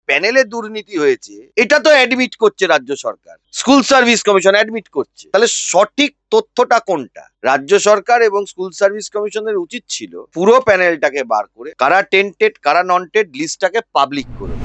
প্যানেলে দুর্নীতি হয়েছে এটা তো অ্যাডমিট করছে রাজ্য সরকার, স্কুল সার্ভিস কমিশন অ্যাডমিট করছে। তাহলে সঠিক তথ্যটা কোনটা? রাজ্য সরকার এবং স্কুল সার্ভিস কমিশনের উচিত ছিল পুরো প্যানেলটাকে বার করে কারা টেন্টেড কারা নন টেন্ট লিস্টটাকে পাবলিক করে।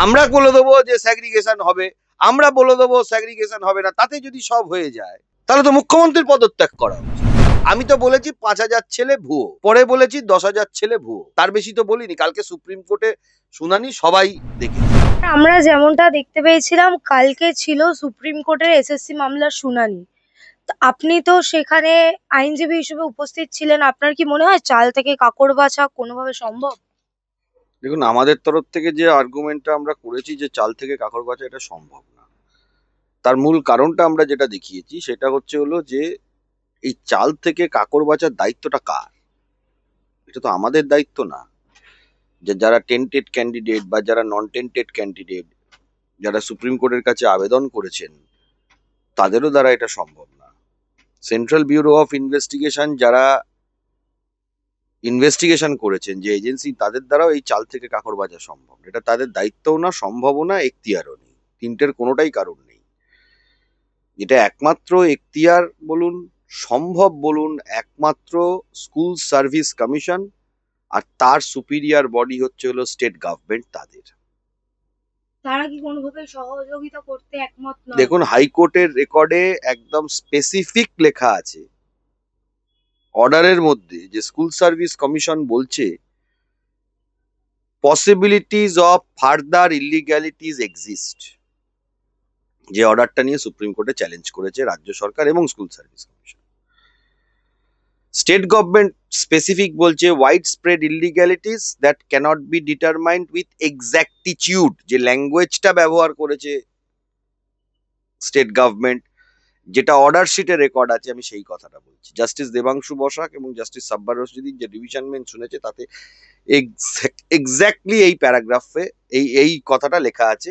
আমরা বলে দেবো যে স্যাগ্রিগেশন হবে, আমরা বলে দেবো স্যাগ্রিগেশন হবে না, তাতে যদি সব হয়ে যায় তাহলে তো মুখ্যমন্ত্রীর পদত্যাগ করা উচিত। আমি তো বলেছি 5,000 ছেলে ভুয়ো, পরে বলেছি 10,000 ছেলে ভুয়ো, তার বেশি তো বলিনি। কালকে সুপ্রিম কোর্টে শুনানি, সবাই দেখেছে। আমরা যেমনটা দেখতে পেয়েছিলাম, কালকে ছিল সুপ্রিম কোর্টের এসএসসি মামলার শুনানি। তো আপনি তো সেখানে আইনজীবী হিসেবে উপস্থিত ছিলেন, আপনার কি মনে হয় চাল থেকে কাকড় বাছা কোনোভাবে সম্ভব? দেখুন, আমাদের তরফ থেকে যে আর্গুমেন্টটা আমরা করেছি যে চাল থেকে কাকড় বাছা, এটা সম্ভব না। তার মূল কারণটা আমরা যেটা দেখিয়েছি সেটা হলো যে এই চাল থেকে কাকড় বাছার দায়িত্বটা কার? এটা তো আমাদের দায়িত্ব না। যে যারা টেন্টেড ক্যান্ডিডেট বা যারা নন টেন্টেড ক্যান্ডিডেট, যারা সুপ্রিম কোর্টের কাছে আবেদন করেছেন, তাদেরও দ্বারা এটা সম্ভব না। সেন্ট্রাল ব্যুরো অফ ইনভেস্টিগেশন যারা ইনভেস্টিগেশন করেছেন, যে এজেন্সি, তাদের দ্বারাও এই চাল থেকে কাকড় বাছা সম্ভব। এটা তাদের দায়িত্বও না, সম্ভবও না, এখতিয়ারও নেই। তিনটের কোনোটাই কারণ নেই। এটা একমাত্র এখতিয়ার বলুন, সম্ভব বলুন, একমাত্র স্কুল সার্ভিস কমিশন আর তার সুপিরিয়র বডি হলো স্টেট গভর্নমেন্ট, তাদের। তারা কি কোনোভাবে সহযোগিতা করতে একমত নয়? দেখুন, হাইকোর্টের রেকর্ডে একদম স্পেসিফিক লেখা আছে অর্ডারের মধ্যে, যে স্কুল সার্ভিস কমিশন বলছে possibilities of further illegalities exist. যে অর্ডারটা নিয়ে সুপ্রিম কোর্টে চ্যালেঞ্জ করেছে রাজ্য সরকার এবং school service commission. State government specific বলছে widespread illegalities that cannot be determined with exactitude. যে ল্যাঙ্গুয়েজটা ব্যবহার করেছে স্টেট গভর্নমেন্ট, যেটা অর্ডার শিটে রেকর্ড আছে, আমি সেই কথাটা বলছি। জাস্টিস দেবাংশু বসাক এবং জাস্টিস সাব্বার রশিদিন যে ডিভিশন বেঞ্চ শুনেছে, তাতে এক্স্যাক্টলি এই প্যারাগ্রাফে এই কথাটা লেখা আছে।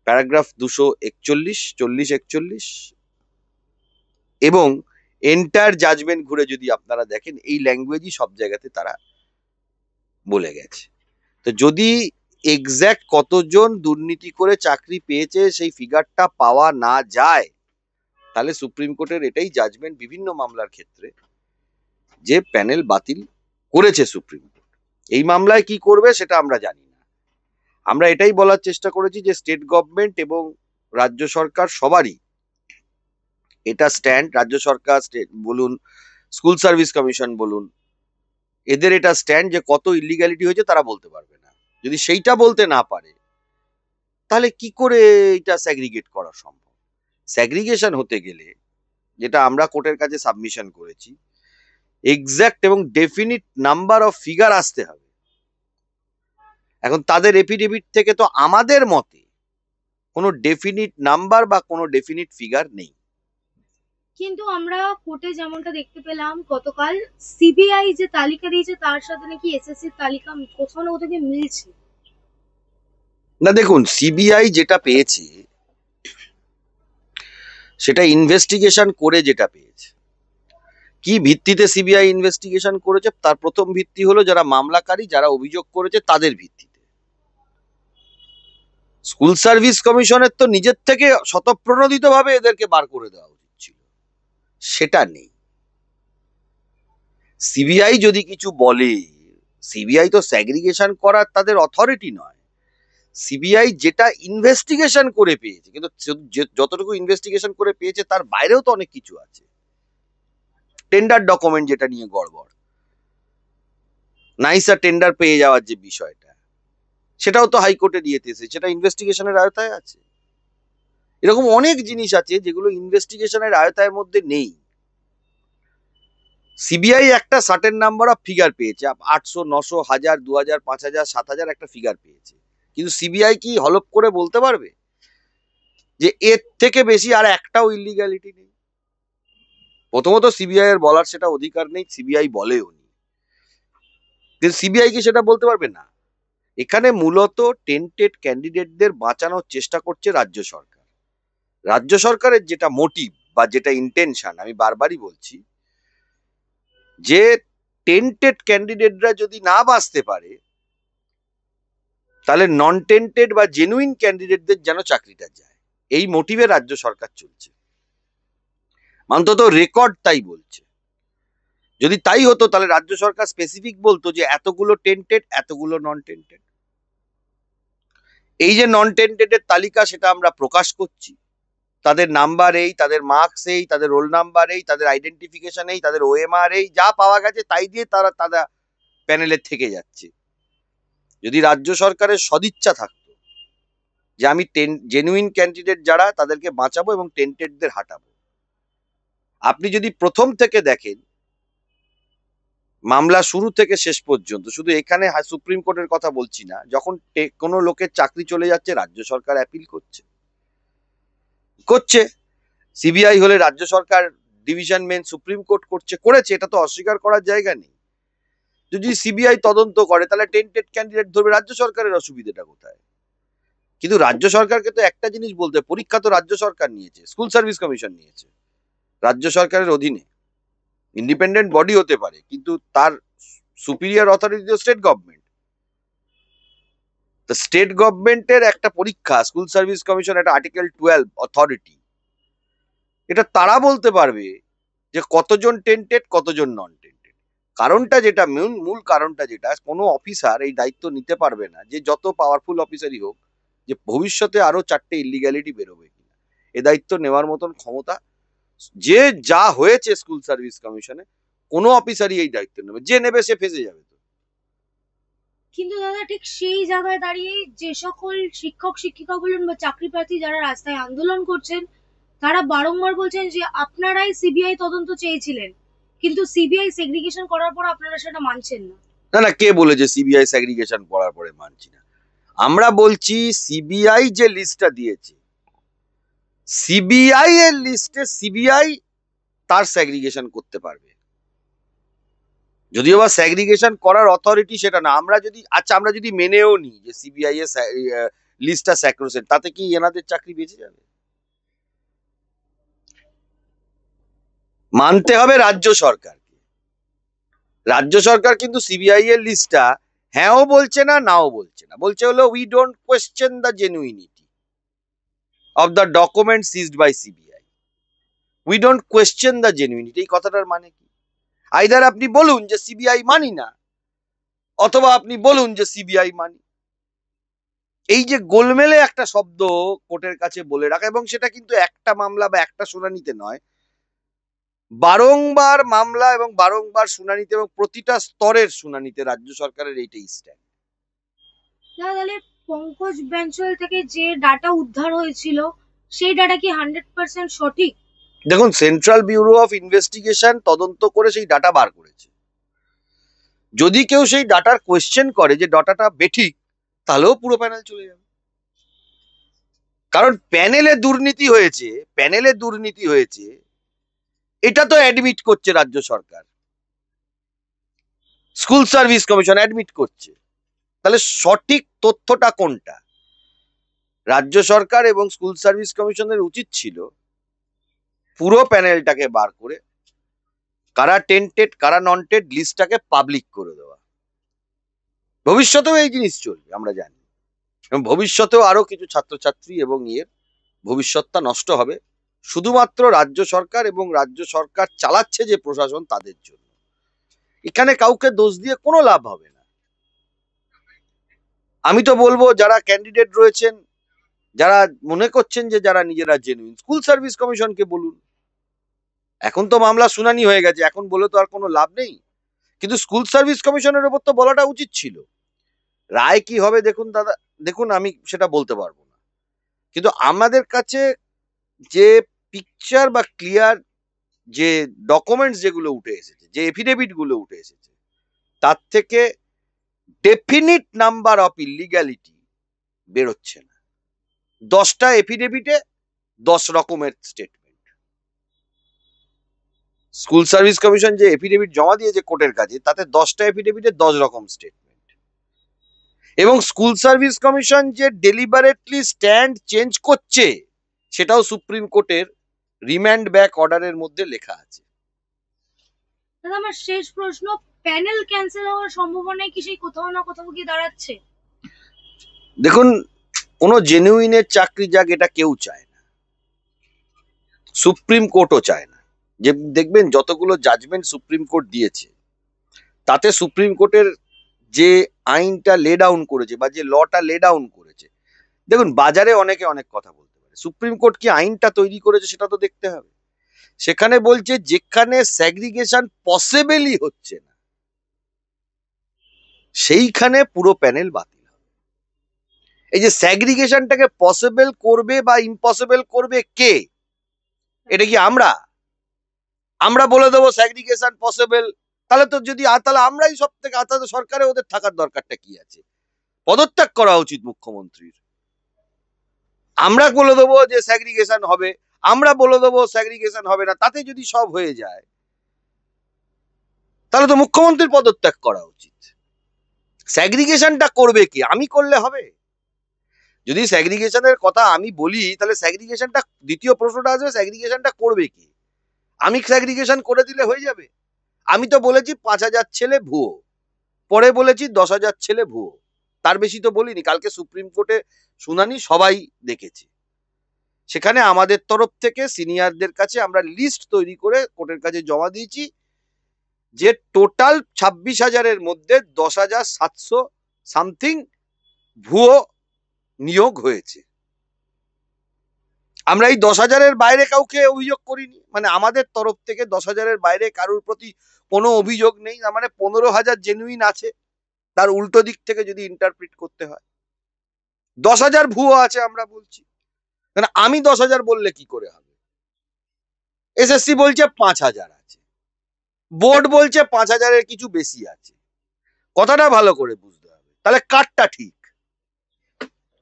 প্যারাগ্রাফ 241, 40-41 এবং এন্টার জাজমেন্ট ঘুরে যদি আপনারা দেখেন, এই ল্যাঙ্গুয়েজই সব জায়গাতে তারা বলে গেছে। তো যদি এক্স্যাক্ট কতজন দুর্নীতি করে চাকরি পেয়েছে সেই ফিগারটা পাওয়া না যায়, তাহলে সুপ্রিম কোর্টের এটাই জাজমেন্ট বিভিন্ন মামলার ক্ষেত্রে, যে প্যানেল বাতিল করেছে সুপ্রিম কোর্ট। এই মামলায় কি করবে সেটা আমরা জানি না। আমরা এটাই বলার চেষ্টা করেছি যে স্টেট গভর্নমেন্ট এবং রাজ্য সরকার সবারই এটা স্ট্যান্ড, রাজ্য সরকার বলুন, স্কুল সার্ভিস কমিশন বলুন, এদের এটা স্ট্যান্ড যে কত ইলিগ্যালিটি হয়েছে তারা বলতে পারবে না। যদি সেইটা বলতে না পারে, তাহলে কি করে এটা স্যাগ্রিগেট করা সম্ভব? স্যাগ্রিগেশন হতে গেলে, যেটা আমরা কোর্টের কাছে সাবমিশন করেছি, এক্সাক্ট এবং ডেফিনিট নাম্বার অফ ফিগার আসতে হবে। এখন তাদের এফিডেভিট থেকে তো আমাদের মতে কোনো ডেফিনিট নাম্বার বা কোনো ডেফিনিট ফিগার নেই। কিন্তু আমরা কোর্টে যেমনটা দেখতে পেলাম গতকাল, সিবিআই যে তালিকা দিয়েছে তার সাথে নাকি এসএসসির তালিকা কোথাও না কোথাও গিয়ে মিলছে। না, দেখুন, সিবিআই যেটা পেয়েছে সেটা ইনভেস্টিগেশন করে যেটা পেয়েছে। কি ভিত্তিতে সিবিআই ইনভেস্টিগেশন করেছে? তার প্রথম ভিত্তি হলো যারা মামলাকারী, যারা অভিযোগ করেছে তাদের ভিত্তিতে। স্কুল সার্ভিস কমিশনের তো নিজের থেকে স্বতঃপ্রণোদিত ভাবে এদেরকে বার করে দেওয়া উচিত ছিল, সেটা নেই। সিবিআই যদি কিছু বলে, সিবিআই তো স্যাগ্রিগেশন করার তাদের অথরিটি নয়। সিবিআই যেটা ইনভেস্টিগেশন করে পেয়েছে, কিন্তু যতটুকু ইনভেস্টিগেশন করে পেয়েছে তার বাইরেও তো অনেক কিছু আছে। টেন্ডার ডকুমেন্ট যেটা নিয়ে গড়বড়, নাইসা টেন্ডার পেয়ে যাওয়ার যে বিষয়টা, সেটাও তো হাইকোর্টে দিয়েছে, সেটা ইনভেস্টিগেশনের আওতায় আছে। এরকম অনেক জিনিস আছে যেগুলো ইনভেস্টিগেশনের আওতার মধ্যে নেই। সিবিআই একটা সার্টেন নাম্বার অফ ফিগার পেয়েছে, 800, 900, 1000, 2000, 5000, 7000 একটা ফিগার পেয়েছে। কিন্তু সিবিআই কি হলপ করে বলতে পারবে যে এর থেকে বেশি আর একটাও ইলিগ্যালিটি নেই? প্রথমত সিবিআই এর বলার সেটা অধিকার নেই, সিবিআই বলেও নি। কিন্তু সিবিআই কি সেটা বলতে পারবে না? এখানে মূলত টেন্টেড ক্যান্ডিডেটদের বাঁচানোর চেষ্টা করছে রাজ্য সরকার। রাজ্য সরকারের যেটা মোটিভ বা যেটা ইন্টেনশন, আমি বারবারই বলছি, যে টেন্টেড ক্যান্ডিডেটরা যদি না বাঁচতে পারে, তাহলে নন টেন্টেড বা জেনুইন ক্যান্ডিডেটদের যেন চাকরিটা যায়, এই মোটিভে রাজ্য সরকার চলছে। অন্তত রেকর্ড তাই বলছে। যদি তাই হতো তাহলে রাজ্য সরকার স্পেসিফিক বলতো যে এতগুলো টেন্টেড, এতগুলো নন টেন্টেড। এই যে নন টেন্টেড এর তালিকা, সেটা আমরা প্রকাশ করছি। তাদের নাম্বার এই, তাদের মার্কস এই, তাদের রোল নাম্বার এই, তাদের আইডেন্টিফিকেশন এই, তাদের ওএমআর এই, যা পাওয়া গেছে তাই দিয়ে তারা তারা প্যানেলের থেকে যাচ্ছে। যদি রাজ্য সরকারের সদিচ্ছা থাকতো যে আমি জেনুইন ক্যান্ডিডেট যারা তাদেরকে বাঁচাবো এবং টেন্টেডদের হাঁটাবো। আপনি যদি প্রথম থেকে দেখেন মামলা শুরু থেকে শেষ পর্যন্ত, শুধু এখানে সুপ্রিম কোর্টের কথা বলছি না, যখন কোনো লোকের চাকরি চলে যাচ্ছে রাজ্য সরকার অ্যাপিল করছে। সিবিআই হলে রাজ্য সরকার ডিভিশন বেঞ্চ, সুপ্রিম কোর্ট করেছে, এটা তো অস্বীকার করার জায়গা নেই। যদি সিবিআই তদন্ত করে তাহলে টেন্টেড ক্যান্ডিডেট ধরবে, রাজ্য সরকারের অসুবিধাটা কোথায়? কিন্তু রাজ্য সরকারকে তো একটা জিনিস বলতে, পরীক্ষা তো রাজ্য সরকার নিয়েছে, স্কুল সার্ভিস কমিশন নিয়েছে, রাজ্য সরকারের অধীনে। ইন্ডিপেন্ডেন্ট বডি হতে পারে, কিন্তু তার সুপিরিয়র অথরিটি তো স্টেট গভর্নমেন্ট। তো স্টেট গভর্নমেন্টের একটা পরীক্ষা, স্কুল সার্ভিস কমিশন একটা আর্টিকেল 12 অথরিটি, এটা তারা বলতে পারবে যে কতজন টেন্টেড, কতজন নন টেন্টেড। কারণটা যেটা, মূল কারণটা যেটা, কোনো অফিসার এই দায়িত্ব নিতে পারবে না, যে যত পাওয়ারফুল অফিসারই হোক, যে ভবিষ্যতে আরো 4টে ইলিগ্যালিটি বেরোবে কিনা। এ দায়িত্ব নেওয়ার মতন ক্ষমতা যে যা হয়েছে স্কুল সার্ভিস কমিশনে, কোনো অফিসারই এই দায়িত্ব নেবে, যে নেবে সে ফেঁসে যাবে। তো কিন্তু দাদা ঠিক সেই জায়গায় দাঁড়িয়ে যে সকল শিক্ষক শিক্ষিকা বলুন বা চাকরি প্রার্থী যারা রাস্তায় আন্দোলন করছেন, তারা বারংবার বলছেন যে আপনারাই সিবিআই তদন্ত চেয়েছিলেন, কিন্তু সিবিআই সেগ্রিগেশন করার পর আপনারা সেটা মানছেন না। না না, কে বলেছে সিবিআই সেগ্রিগেশন করার পরে মানছি না? আমরা বলছি সিবিআই যে লিস্টটা দিয়েছে, সিবিআই এর লিস্টে সিবিআই তার সেগ্রিগেশন করতে পারবে। যদিও বা সেগ্রিগেশন করার অথরিটি সেটা না। আমরা যদি মেনেও নিই যে সিবিআই এর লিস্টটা স্যাক্রোসেন্ট, তাতে কি এনাদের চাকরি বেঁচে যাবে? মানতে হবে রাজ্য সরকারকে। রাজ্য সরকার কিন্তু সিবিআই এর লিস্টটা হ্যাঁও বলছে না, নাও বলছে না। বলছে হলো we don't question the genuinity of the document seized by CBI. We don't question the genuinity, এই কথাটার মানে কি? আইদার আপনি বলুন যে সিবিআই মানি না, অথবা আপনি বলুন যে সিবিআই মানি। এই যে গোলমেলে একটা শব্দ কোর্টের কাছে বলে রাখা, এবং সেটা কিন্তু একটা মামলা বা একটা শুনানিতে নয়, বারংবার মামলা এবং বারংবার শুনানিতে এবং প্রতিটা স্তরের শুনানিতে রাজ্য সরকারের এইটাই স্ট্যান্ড। তাহলে পঙ্কজ ব্যাঞ্চল থেকে যে ডাটা উদ্ধার হয়েছিল, সেই ডাটা কি 100% সঠিক? দেখুন, সেন্ট্রাল ব্যুরো অফ ইনভেস্টিগেশন তদন্ত করে সেই ডাটা বার করেছে। যদি কেউ সেই ডাটার কোয়েশ্চেন করে যে ডাটাটা বেঠিক, তাহলেও পুরো প্যানেল চলে যাবে। কারণ প্যানেলে দুর্নীতি হয়েছে, এটা তো অ্যাডমিট করছে রাজ্য সরকার, স্কুল সার্ভিস কমিশন অ্যাডমিট করছে। তাহলে সঠিক তথ্যটা কোনটা? রাজ্য সরকার এবং স্কুল সার্ভিস কমিশনের উচিত ছিল পুরো প্যানেলটাকে বার করে কারা টেন্টেড কারা নন টেন্টেড লিস্টটাকে পাবলিক করে দেওয়া। ভবিষ্যতেও এই জিনিস চলবে আমরা জানি, এবং ভবিষ্যতেও আরো কিছু ছাত্রছাত্রী এবং ভবিষ্যৎটা নষ্ট হবে শুধুমাত্র রাজ্য সরকার এবং রাজ্য সরকার চালাচ্ছে যে প্রশাসন তাদের জন্য। এখানে কাউকে দোষ দিয়ে কোনো লাভ হবে না। আমি তো বলবো যারা ক্যান্ডিডেট রয়েছেন, যারা মনে করছেন যে যারা নিজেরা জেনুইন, স্কুল সার্ভিস কমিশনকে বলুন। এখন তো মামলা শুনানি হয়ে গেছে, এখন বলে তো আর কোনো লাভ নেই। কিন্তু স্কুল সার্ভিস কমিশনের উপর তো বলাটা উচিত ছিল। রায় কি হবে দেখুন দাদা, দেখুন আমি সেটা বলতে পারবো না, কিন্তু আমাদের কাছে যে পিকচার বা ক্লিয়ার যে ডকুমেন্টস যেগুলো উঠে এসেছে, যে এফিডেভিট গুলো উঠে এসেছে, তার থেকে ডেফিনিট নাম্বার অফ ইলিগ্যালিটি বেরোচ্ছে না। 10টা এফিডেভিটে 10 রকমের স্টেটমেন্ট। স্কুল সার্ভিস কমিশন যে এফিডেভিট জমা দিয়েছে কোর্টের কাছে, তাতে 10টা এফিডেভিটে 10 রকম স্টেটমেন্ট। এবং স্কুল সার্ভিস কমিশন যে ডেলিবারেটলি স্ট্যান্ড চেঞ্জ করছে, সেটাও সুপ্রিম কোর্টের রিম্যান্ড ব্যাক অর্ডারের মধ্যে লেখা আছে। দাদা আমার শেষ প্রশ্ন, প্যানেল ক্যান্সেল হওয়ার সম্ভাবনায় কি সেই কোথাও না কোথাও গিয়ে দাঁড়াচ্ছে? দেখুন, কোনো জেনুইনের চাকরি যাক এটা কেউ চায় না, সুপ্রিম কোর্টও চায় না। যে দেখবেন যতগুলো জাজমেন্ট সুপ্রিম কোর্ট দিয়েছে, তাতে সুপ্রিম কোর্টের যে আইনটা লে ডাউন করেছে বা যে লটা লে ডাউন করেছে, দেখুন বাজারে অনেকে অনেক কথা বলতে পারে, সুপ্রিম কোর্ট কি আইনটা তৈরি করেছে সেটা তো দেখতে হবে। সেখানে বলছে যেখানে স্যাগ্রিগেশন পসিবলই হচ্ছে না, সেইখানে পুরো প্যানেল বাতিল হবে। এই যে স্যাগ্রিগেশনটাকে পসিবল করবে বা ইম্পসিবল করবে কে? এটা কি আমরা? আমরা বলে দেবো স্যাগ্রিগেশন পসিবল, তাহলে তো যদি তাহলে আমরাই সব থেকে, তাহলে সরকারে ওদের থাকার দরকারটা কি আছে? পদত্যাগ করা উচিত মুখ্যমন্ত্রীর। আমরা বলে দেবো যে স্যাগ্রিগেশন হবে, আমরা বলে দেবো স্যাগ্রিগেশন হবে না, তাতে যদি সব হয়ে যায় তাহলে তো মুখ্যমন্ত্রীর পদত্যাগ করা উচিত। স্যাগ্রিগেশনটা করবে কি? আমি করলে হবে? যদি স্যাগ্রিগেশনের কথা আমি বলি, তাহলে স্যাগ্রিগেশনটা, দ্বিতীয় প্রশ্নটা আসবে, স্যাগ্রিগেশনটা করবে কি? আমি স্যাগ্রিগেশন করে দিলে হয়ে যাবে? আমি তো বলেছি 5,000 ছেলে ভুয়ো, পরে বলেছি 10,000 ছেলে ভুয়ো, তার বেশি তো বলিনি। কালকে সুপ্রিম কোর্টে শুনানি সবাই দেখেছে, সেখানে আমাদের তরফ থেকে সিনিয়রদের কাছে আমরা লিস্ট তৈরি করে কোর্টের কাছে জমা দিয়েছি, যে টোটাল 26,000-এর মধ্যে 10,700 সামথিং ভুয়ো নিয়োগ হয়েছে। আমরা এই 10,000-এর বাইরে কাউকে অভিযোগ করিনি, মানে আমাদের তরফ থেকে 10,000-এর বাইরে কারোর প্রতি কোনো অভিযোগ নেই। মানে 15,000 জেনুইন আছে, তার উল্টো দিক থেকে যদি ইন্টারপ্রিট করতে হয়। 10,000 ভুয়ো আছে আমরা বলছি, কারণ আমি 10,000 বললে কি করে হবে? এসএসসি বলছে 5,000 আছে, বোর্ড বলছে 5,000-এর কিছু বেশি আছে। কথাটা ভালো করে বুঝতে হবে, তাহলে কারটা ঠিক?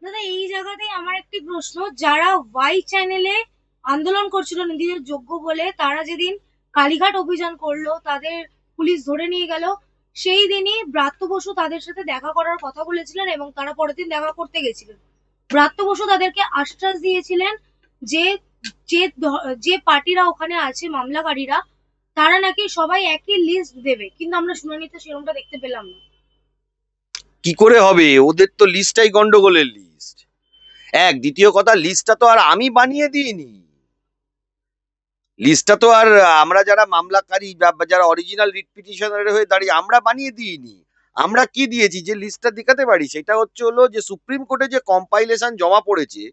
দাদা এই জায়গাতেই আমার একটি প্রশ্ন, যারা ওয়াই চ্যানেলে আন্দোলন করছিল নিজেদের যোগ্য বলে, তারা যেদিন কালীঘাট অভিযান করলো, তাদের পুলিশ ধরে নিয়ে গেল, সেই দিনই ব্রাত্য বসু তাদের সাথে দেখা করার কথা বলেছিলেন এবং তারা পরের দিন দেখা করতে গেছিলেন। ব্রাত্য বসু তাদেরকে আশ্বাস দিয়েছিলেন যে যে যে পার্টিরা ওখানে আছে, মামলাকারীরা, তারা নাকি সবাই একই লিস্ট দেবে, কিন্তু আমরা শুনানিতে সেরকমটা দেখতে পেলাম না। কি করে হবে? ওদের তো লিস্টটাই গন্ডগোলের লিস্ট। দ্বিতীয় কথা, লিস্টটা তো আর আমি বানিয়ে দিইনি। লিস্টটা তো আর আমরা যারা মামলাকারী বা যারা অরিজিনাল রিট পিটিশনার হয়ে দাঁড়িয়ে আমরা বানিয়ে দিইনি। আমরা কি দিয়েছি, যে লিস্টটা দেখাতে পারি, সেটা হলো যে সুপ্রিম কোর্টে যে কম্পাইলেশন জমা পড়েছে,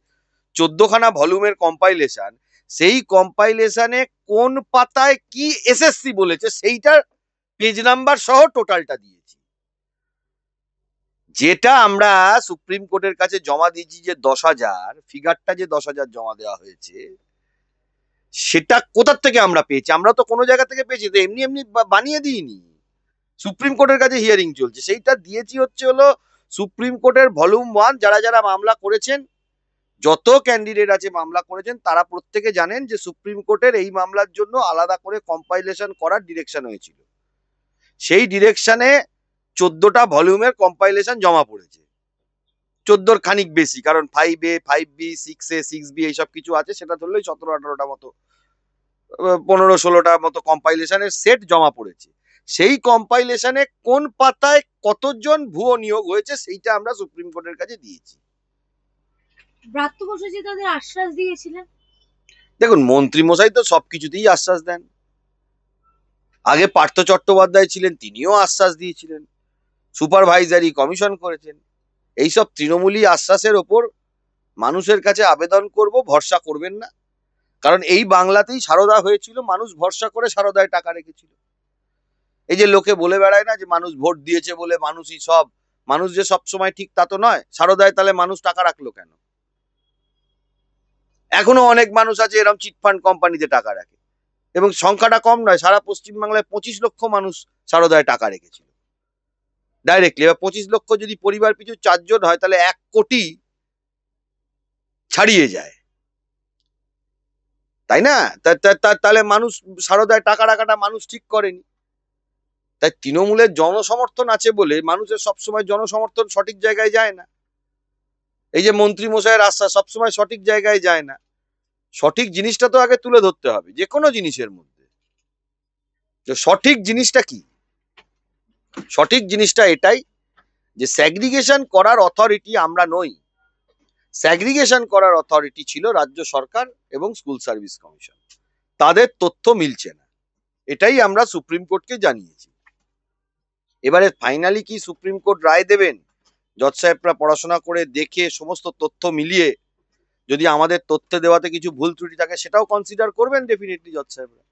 14খানা ভলিউমের কম্পাইলেশন, সেই কম্পাইলেশনে কোন পাতায় কি এসএসসি বলেছে সেইটার পেজ নাম্বার সহ টোটালটা দিয়েছি। যেটা আমরা সুপ্রিম কোর্টের কাছে জমা দিয়েছি, যে 10,000 ফিগারটা, যে 10,000 জমা দেওয়া হয়েছে, সেটা কোথার থেকে আমরা পেয়েছি? আমরা তো কোনো জায়গা থেকে পেয়েছি, তো এমনি এমনি বানিয়ে দিইনি। সুপ্রিম কোর্টের কাছে হিয়ারিং চলছে, সেইটা দিয়েছি হলো সুপ্রিম কোর্টের ভলিউম 1। যারা যারা মামলা করেছেন, যত ক্যান্ডিডেট আছে মামলা করেছেন, তারা প্রত্যেকে জানেন যে সুপ্রিম কোর্টের এই মামলার জন্য আলাদা করে কম্পাইলেশন করার ডিরেকশন হয়েছিল। সেই ডিরেকশনে 14টা ভলিউমের কম্পাইলেশন জমা পড়েছে, 14-র খানিক বেশি, কারণ 5A 5B 6A 6B এইসব কিছু আছে, সেটা ধরলেই 17-18টা মতো, 15-16টা মতো কম্পাইলেশনের সেট জমা পড়েছে। সেই কম্পাইলেশনে কোন পাতায় কতজন ভুয়ো নিয়োগ হয়েছে সেইটা আমরা সুপ্রিম কোর্টের কাছে দিয়েছি। ব্রাত্য বসু যে তাদের আশ্বাস দিয়েছিলেন। দেখুন, মন্ত্রী মশাই তো সবকিছুতেই আশ্বাস দেন। আগে পার্থ চট্টোপাধ্যায় ছিলেন, তিনিও আশ্বাস দিয়েছিলেন, সুপারভাইজারি কমিশন করেছেন। এইসব তৃণমূলী আশ্বাসের ওপর মানুষের কাছে আবেদন করব, ভরসা করবেন না। কারণ এই বাংলাতেই সারদা হয়েছিল, মানুষ ভরসা করে সারদায় টাকা রেখেছিল। এই যে লোকে বলে বেড়ায় না যে মানুষ ভোট দিয়েছে বলে মানুষই সব, মানুষ যে সব সময় ঠিক তা তো নয়। সারদায় তাহলে মানুষ টাকা রাখলো কেন? এখনো অনেক মানুষ আছে এরকম চিটফান্ড কোম্পানিতে টাকা রাখে, এবং সংখ্যাটা কম নয়। সারা পশ্চিমবাংলায় 25 লক্ষ মানুষ সারদায় টাকা রেখেছিল ডাইরেক্টলি। এবার 25 লক্ষ যদি পরিবার পিছু 4 জন হয়, তাহলে 1 কোটি ছাড়িয়ে যায়, তাই না? তাহলে মানুষ সারদায় টাকা রাখাটা মানুষ ঠিক করেনি। তাই তৃণমূলের জনসমর্থন আছে বলে মানুষের সবসময় জনসমর্থন সঠিক জায়গায় যায় না। এই যে মন্ত্রী মশাইয়ের আশ্বাস সবসময় সঠিক জায়গায় যায় না। সঠিক জিনিসটা তো আগে তুলে ধরতে হবে যে কোনো জিনিসের মধ্যে। সঠিক জিনিসটা কি? সঠিক জিনিসটা এটাই যে স্যাগ্রিগেশন করার অথরিটি আমরা নই, স্যাগ্রিগেশন করার অথরিটি ছিল রাজ্য সরকার এবং স্কুল সার্ভিস কমিশন। তাদের তথ্য মিলছে না, এটাই আমরা সুপ্রিম কোর্টকে জানিয়েছি। এবারে ফাইনালি কি সুপ্রিম কোর্ট রায় দেবেন, জজ সাহেবরা পড়াশোনা করে দেখে সমস্ত তথ্য মিলিয়ে যদি আমাদের তথ্য দেওয়াতে কিছু ভুল ত্রুটি থাকে সেটাও কনসিডার করবেন ডেফিনেটলি জজ সাহেবরা।